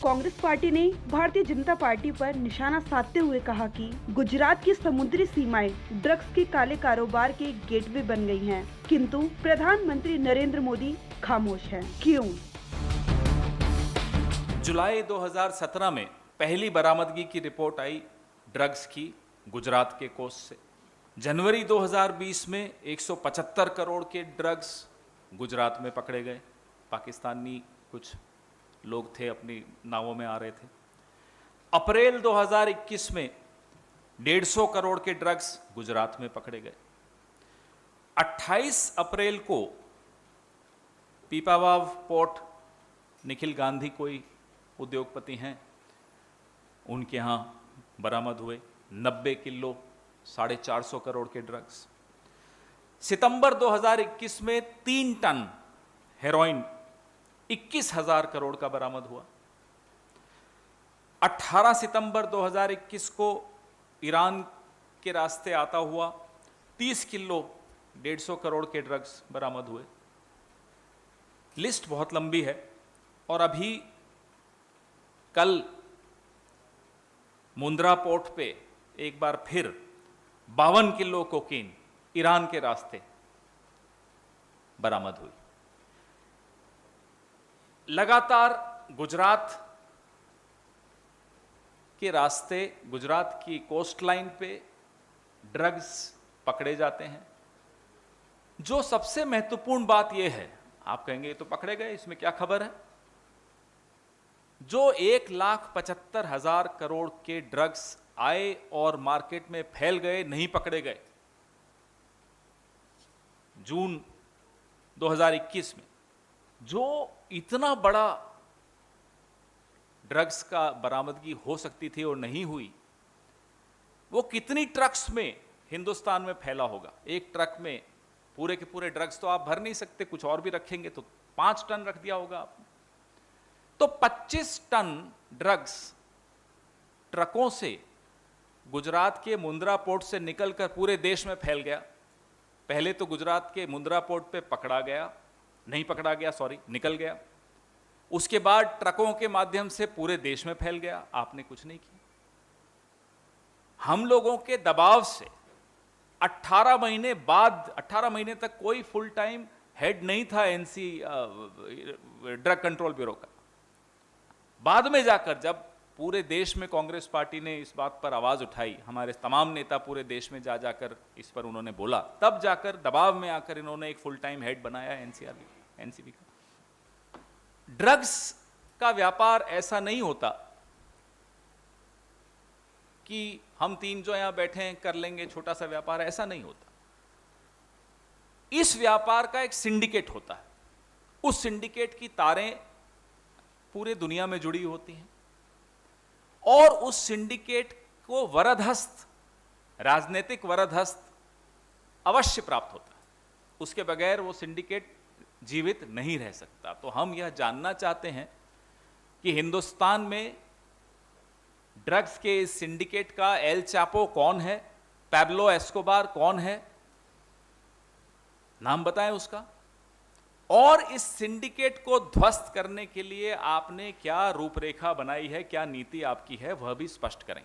Congress party ने Bharatiya Janata party पर निशाना साधते हुए कहा कि गुजरात की समुद्री सीमाएं ड्रग्स के काले कारोबार के गेटवे बन गई हैं, किंतु प्रधानमंत्री नरेंद्र मोदी खामोश हैं। क्यों? जुलाई 2017 में पहली बरामदगी की रिपोर्ट आई ड्रग्स की गुजरात के कोस्ट से। जनवरी 2020 में 175 करोड़ के ड्रग्स गुजरात में पकड़े गए। पाकिस्तानी कुछ लोग थे, अपनी नावों में आ रहे थे। अप्रैल 2021 में 150 करोड़ के ड्रग्स गुजरात में पकड़े गए। 28 अप्रैल को पीपावाव पोर्ट, निखिल गांधी कोई उद्योगपति हैं, उनके यहाँ बरामद हुए 90 किलो 450 करोड़ के ड्रग्स। सितंबर 2021 में 3 टन हेरोइन 21,000 करोड़ का बरामद हुआ। 18 सितंबर 2021 को ईरान के रास्ते आता हुआ 30 किलो 150 करोड़ के ड्रग्स बरामद हुए। लिस्ट बहुत लंबी है। और अभी कल मुंद्रा पोर्ट पे एक बार फिर 52 किलो कोकीन ईरान के रास्ते बरामद हुई। लगातार गुजरात के रास्ते, गुजरात की कोस्ट लाइन पे ड्रग्स पकड़े जाते हैं। जो सबसे महत्वपूर्ण बात यह है, आप कहेंगे तो पकड़े गए, इसमें क्या खबर है? जो 1,75,000 करोड़ के ड्रग्स आए और मार्केट में फैल गए, नहीं पकड़े गए। जून 2021 में जो इतना बड़ा ड्रग्स का बरामदगी हो सकती थी और नहीं हुई, वो कितनी ट्रक्स में हिंदुस्तान में फैला होगा। एक ट्रक में पूरे के पूरे ड्रग्स तो आप भर नहीं सकते, कुछ और भी रखेंगे तो 5 टन रख दिया होगा आपने। तो 25 टन ड्रग्स ट्रकों से गुजरात के मुंद्रा पोर्ट से निकलकर पूरे देश में फैल गया। पहले तो गुजरात के मुंद्रा पोर्ट पे निकल गया। उसके बाद ट्रकों के माध्यम से पूरे देश में फैल गया। आपने कुछ नहीं किया। हम लोगों के दबाव से 18 महीने तक कोई फुल टाइम हेड नहीं था एनसी ड्रग कंट्रोल ब्यूरो का। बाद में जाकर जब पूरे देश में कांग्रेस पार्टी ने इस बात पर आवाज उठाई, हमारे तमाम नेता पूरे देश में जाकर इस पर उन्होंने बोला, तब जाकर दबाव में आकर इन्होंने एक फुल टाइम हेड बनाया एनसीबी का। ड्रग्स का व्यापार ऐसा नहीं होता कि हम 3 जो यहां बैठे हैं कर लेंगे छोटा सा व्यापार, ऐसा नहीं होता। इस व्यापार का एक सिंडिकेट होता है। उस सिंडिकेट की तारें पूरे दुनिया में जुड़ी होती हैं और उस सिंडिकेट को वरदहस्त, राजनीतिक वरदहस्त अवश्य प्राप्त होता है। उसके बगैर वो सिंडिकेट जीवित नहीं रह सकता। तो हम यह जानना चाहते हैं कि हिंदुस्तान में ड्रग्स के इस सिंडिकेट का एल चापो कौन है, पैब्लो एस्कोबार कौन है, नाम बताएं उसका। और इस सिंडिकेट को ध्वस्त करने के लिए आपने क्या रूपरेखा बनाई है, क्या नीति आपकी है, वह भी स्पष्ट करें।